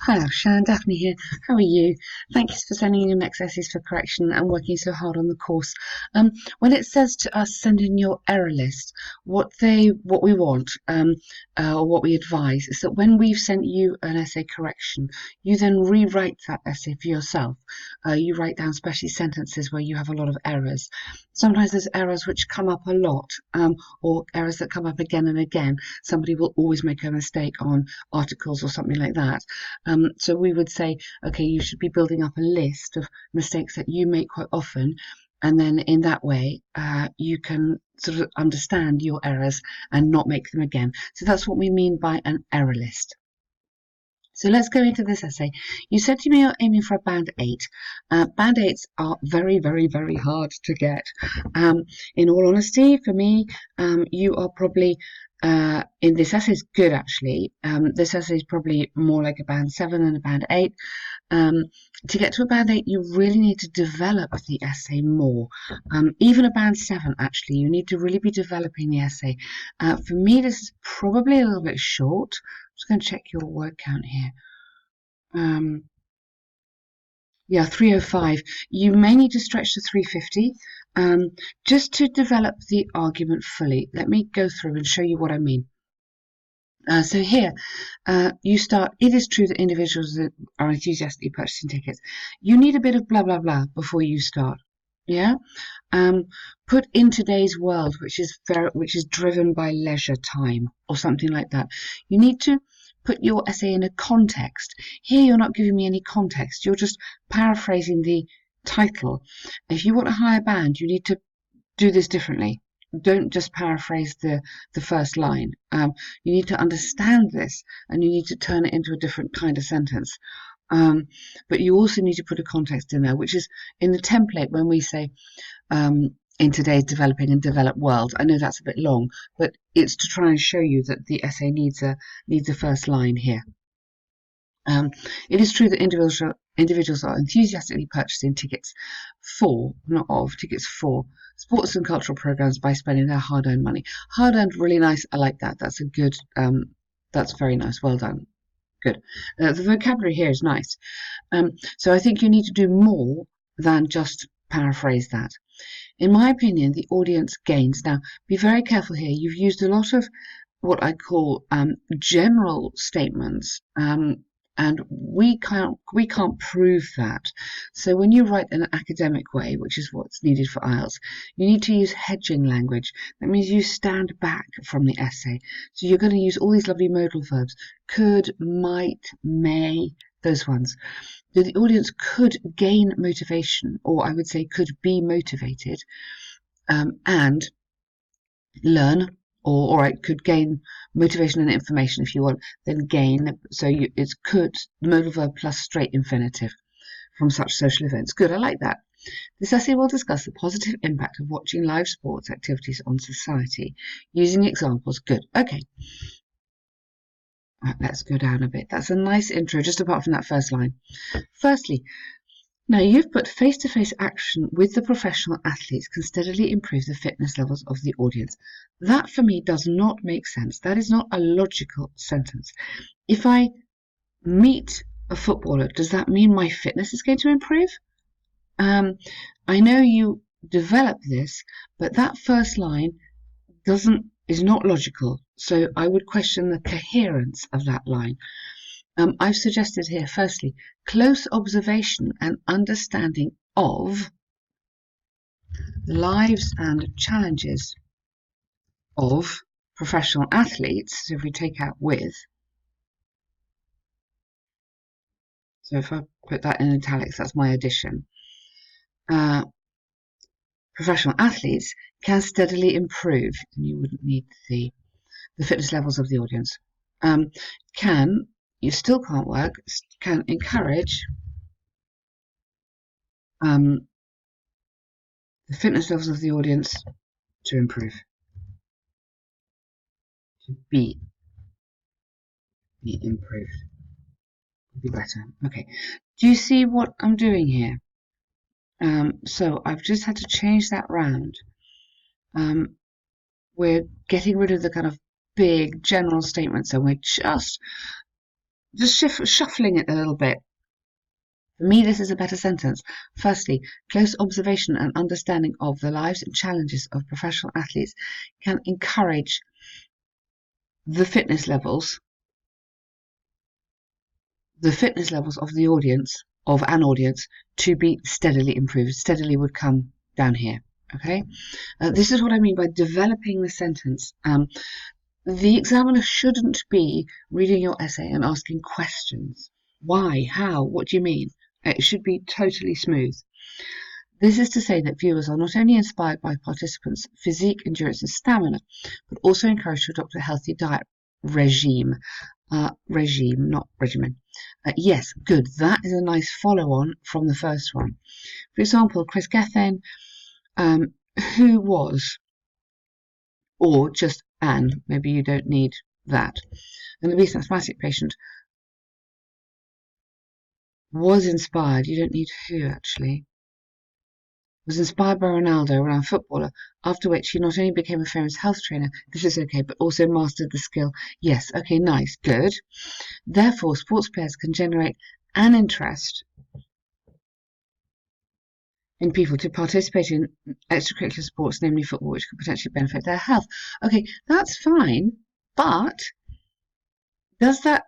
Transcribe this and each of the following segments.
Hi, Afshan, Daphne here. How are you? Thanks for sending in your next essays for correction and working so hard on the course. When it says to us send in your error list, what we want, or what we advise is that when we've sent you an essay correction, you then rewrite that essay for yourself. You write down especially sentences where you have a lot of errors. Sometimes there's errors which come up a lot, or errors that come up again and again. Somebody will always make a mistake on articles or something like that. So we would say, okay, you should be building up a list of mistakes that you make quite often, and then in that way you can sort of understand your errors and not make them again. So that's what we mean by an error list. So let's go into this essay. You said to me you're aiming for a band 8. Band 8s are very, very, very hard to get. In all honesty, for me, you are probably, in this essay is good actually. This essay is probably more like a band 7 than a band 8. To get to a band 8, you really need to develop the essay more. Even a band 7, actually, you need to really be developing the essay. For me, this is probably a little bit short. I'm just going to check your word count here. Yeah, 305. You may need to stretch to 350 just to develop the argument fully. Let me go through and show you what I mean. So here, you start, it is true that individuals that are enthusiastically purchasing tickets, you need a bit of blah, blah, blah before you start. Yeah? Put in today's world, which is driven by leisure time or something like that. You need to put your essay in a context. Here you're not giving me any context. You're just paraphrasing the title. If you want a higher band, you need to do this differently. Don't just paraphrase the first line. You need to understand this and you need to turn it into a different kind of sentence. But you also need to put a context in there, which is in the template when we say in today's developing and developed world. I know that's a bit long, but it's to try and show you that the essay needs a first line here. It is true that individuals are enthusiastically purchasing tickets for, not of, tickets for sports and cultural programs by spending their hard-earned money. Hard-earned, really nice. I like that. That's a good, that's very nice. Well done. Good. The vocabulary here is nice. So I think you need to do more than just paraphrase that. In my opinion, the audience gains. Now, be very careful here. You've used a lot of what I call general statements, and we can't prove that. So when you write in an academic way, which is what's needed for Ielts, you need to use hedging language. That means you stand back from the essay. So you're going to use all these lovely modal verbs: could, might, may, those ones. So the audience could gain motivation, or I would say could be motivated, and learn, or it could gain motivation and information if you want, then gain. So it's could, the modal verb plus straight infinitive from such social events. Good, I like that. This essay will discuss the positive impact of watching live sports activities on society using examples. Good, okay. Right, let's go down a bit. That's a nice intro, just apart from that first line. Firstly, now you've put face-to-face action with the professional athletes can steadily improve the fitness levels of the audience. That for me does not make sense. That is not a logical sentence. If I meet a footballer, does that mean my fitness is going to improve? I know you develop this, but that first line is not logical. So I would question the coherence of that line. I've suggested here, firstly, close observation and understanding of lives and challenges of professional athletes. So if we take out with, so if I put that in italics, that's my addition. Professional athletes can steadily improve, and you wouldn't need the fitness levels of the audience. You still can't work, can encourage the fitness levels of the audience to improve, to be improved, be better. Okay, do you see what I'm doing here? So I've just had to change that round. We're getting rid of the kind of big general statements, and we're just just shuffling it a little bit. For me, this is a better sentence. Firstly, close observation and understanding of the lives and challenges of professional athletes can encourage the fitness levels of the audience, of an audience, to be steadily improved. Steadily would come down here. Okay, this is what I mean by developing the sentence. The examiner shouldn't be reading your essay and asking questions. Why? How? What do you mean? It should be totally smooth. This is to say that viewers are not only inspired by participants' physique, endurance, and stamina, but also encouraged to adopt a healthy diet regime. Regime, not regimen. Yes, good. That is a nice follow-on from the first one. For example, Chris Gethin, who was, or just Anne, maybe you don't need that, an obese asthmatic patient, was inspired, you don't need who actually, was inspired by Ronaldo, around footballer, after which he not only became a famous health trainer, this is okay, but also mastered the skill. Yes, okay, nice, good. Therefore, sports players can generate an interest in people to participate in extracurricular sports, namely football, which could potentially benefit their health. Okay, that's fine, but is that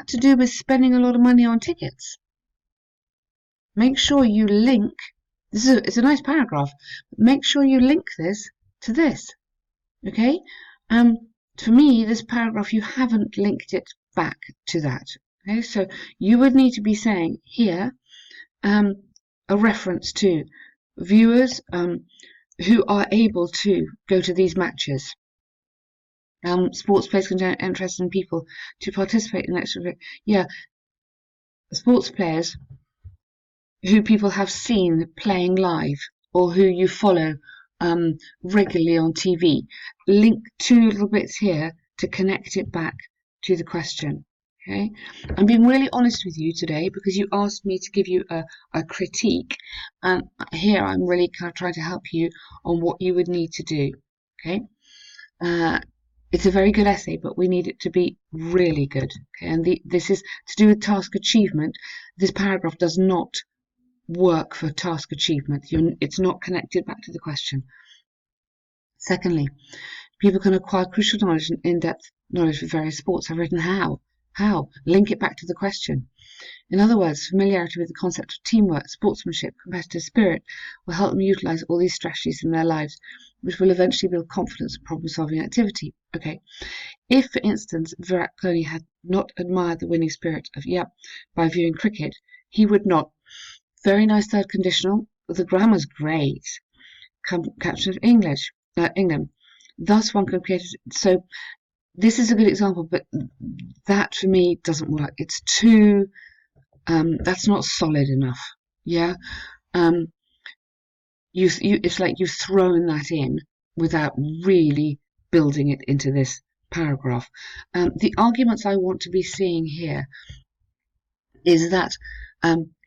to do with spending a lot of money on tickets? Make sure you link. It's a nice paragraph. Make sure you link this to this. Okay. For me, this paragraph, you haven't linked it back to that. Okay, so you would need to be saying here a reference to viewers who are able to go to these matches. Sports players can generate interest in people to participate in extra. Yeah, sports players who people have seen playing live or who you follow regularly on TV. Link two little bits here to connect it back to the question. Okay, I'm being really honest with you today because you asked me to give you a critique, and here I'm really kind of trying to help you on what you would need to do. Okay, it's a very good essay, but we need it to be really good. Okay, and this is to do with task achievement. This paragraph does not work for task achievement. It's not connected back to the question. Secondly, people can acquire crucial knowledge and in-depth knowledge of various sports. I've written how. How? Link it back to the question. In other words, familiarity with the concept of teamwork, sportsmanship, competitive spirit will help them utilize all these strategies in their lives, which will eventually build confidence and problem-solving activity. Okay. If, for instance, Virat Kohli had not admired the winning spirit of by viewing cricket, he would not. Very nice third conditional. The grammar's great. Caption of English, England. Thus, one can create. So, this is a good example, but that for me doesn't work. It's too. That's not solid enough. Yeah. It's like you've thrown that in without really building it into this paragraph. The arguments I want to be seeing here is that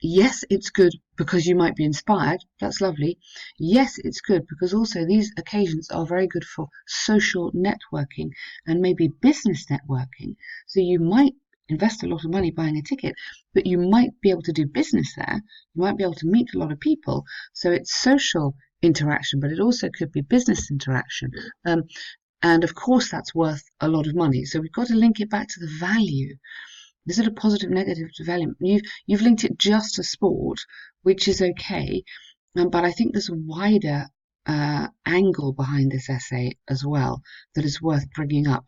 yes, it's good because you might be inspired. That's lovely. Yes, it's good because also these occasions are very good for social networking and maybe business networking. So you might invest a lot of money buying a ticket, but you might be able to do business there. You might be able to meet a lot of people. So it's social interaction, but it also could be business interaction. And of course, that's worth a lot of money. So we've got to link it back to the value. Is it a positive, negative development? You've linked it just to sport, which is okay, but I think there's a wider angle behind this essay as well that is worth bringing up.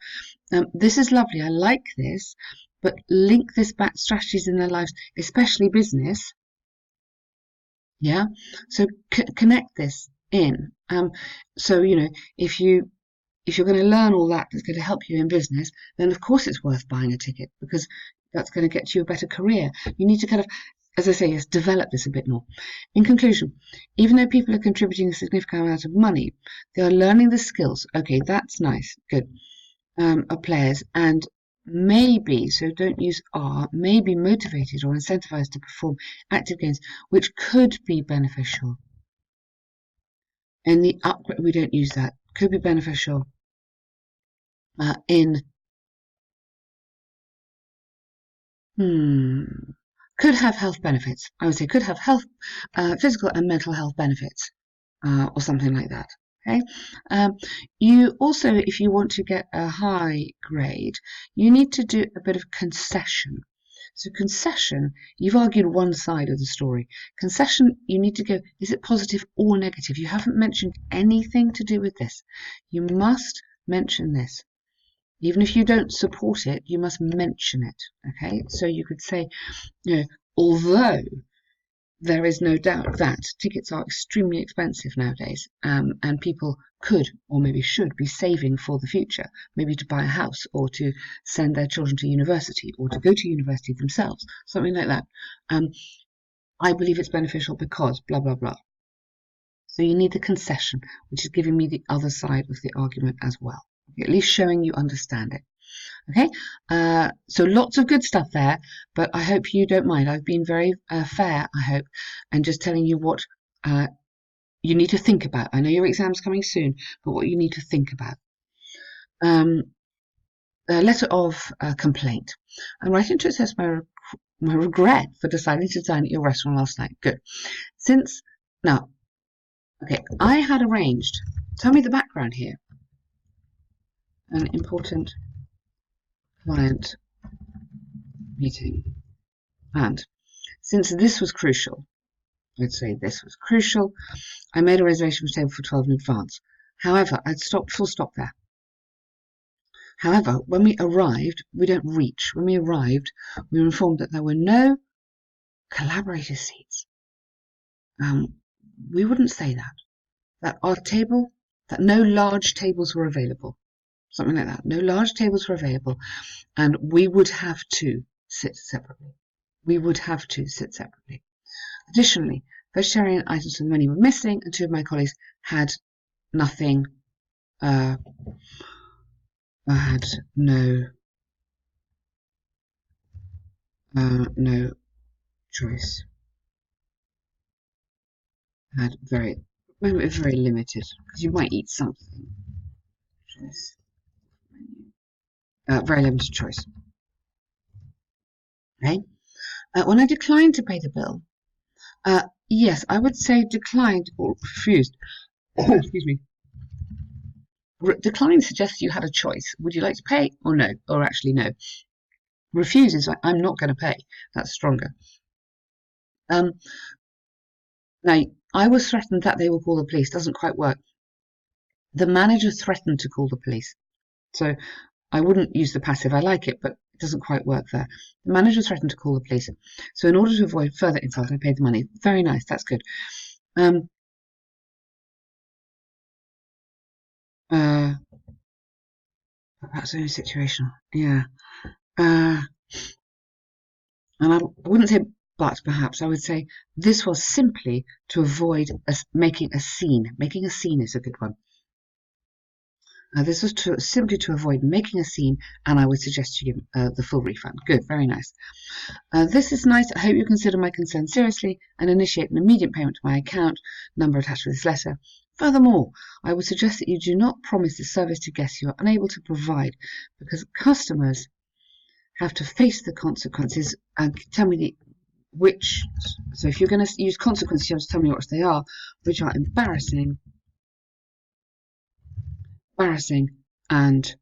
This is lovely. I like this, but link this back strategies in their lives, especially business. Yeah, so connect this in. So if you're going to learn all that that's going to help you in business, then of course it's worth buying a ticket because that's going to get you a better career. You need to kind of, as I say, yes, develop this a bit more. In conclusion, even though people are contributing a significant amount of money, they are learning the skills. Okay, that's nice, good, of players and maybe, so don't use are, may be motivated or incentivized to perform active games, which could be beneficial. In the upgrade, we don't use that. Could be beneficial in Could have health benefits. I would say could have health, physical and mental health benefits, or something like that. Okay. You also, if you want to get a high grade, you need to do a bit of concession. So concession, you've argued one side of the story. Concession, you need to go, is it positive or negative? You haven't mentioned anything to do with this. You must mention this. Even if you don't support it, you must mention it. Okay, so you could say, although there is no doubt that tickets are extremely expensive nowadays, and people could or maybe should be saving for the future, maybe to buy a house or to send their children to university or to go to university themselves, something like that. I believe it's beneficial because blah, blah, blah. So you need the concession, which is giving me the other side of the argument as well. Okay, at least showing you understand it. Okay, so lots of good stuff there, but I hope you don't mind. I've been very fair, I hope, and just telling you what you need to think about. I know your exam's coming soon, but what you need to think about. A letter of complaint. I'm writing to assess my regret for deciding to dine at your restaurant last night. Good. Okay, I had arranged, tell me the background here, an important client meeting. And since this was crucial, I'd say this was crucial, I made a reservation for table for 12 in advance. However, I'd stopped full stop there. However, when we arrived, we don't reach. When we arrived, we were informed that there were no collaborator seats. We wouldn't say that. That no large tables were available. Something like that. No large tables were available, and we would have to sit separately. Additionally, vegetarian items from the menu were missing, and two of my colleagues had nothing. I had no choice. Had very limited, because you might eat something. Choice. Very limited choice. Okay. When I declined to pay the bill, yes, I would say declined or refused. Excuse me. Decline suggests you had a choice. Would you like to pay or no? Or actually no. Refuse is like, I'm not going to pay. That's stronger. Now, I was threatened that they will call the police. Doesn't quite work. The manager threatened to call the police. So I wouldn't use the passive. I like it, but it doesn't quite work there. The manager threatened to call the police. So in order to avoid further insult, I paid the money. Very nice. That's good. Perhaps only situational. Yeah. And I wouldn't say but perhaps. I would say this was simply to avoid making a scene. Making a scene is a good one. This was simply to avoid making a scene, and I would suggest you give the full refund. Good, very nice. This is nice. I hope you consider my concern seriously and initiate an immediate payment to my account number attached to this letter. Furthermore, I would suggest that you do not promise this service to guests you are unable to provide, because customers have to face the consequences. And tell me which. So if you're going to use consequences, you have to tell me what they are, which are embarrassing, and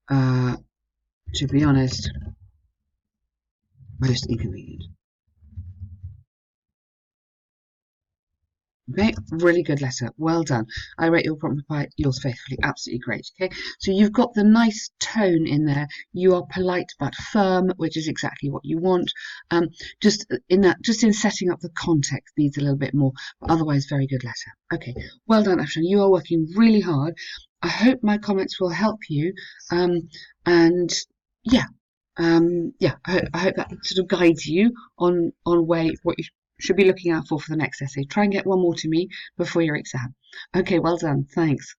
to be honest, most inconvenient. Okay, really good letter. Well done. I rate your prompt reply, yours faithfully. Absolutely great. Okay, so you've got the nice tone in there. You are polite but firm, which is exactly what you want. Just in setting up the context needs a little bit more, but otherwise, very good letter. Okay, well done, Afshan. You are working really hard. I hope my comments will help you. And yeah, I hope that sort of guides you on what you should be looking out for the next essay. Try and get one more to me before your exam. Okay, well done. Thanks.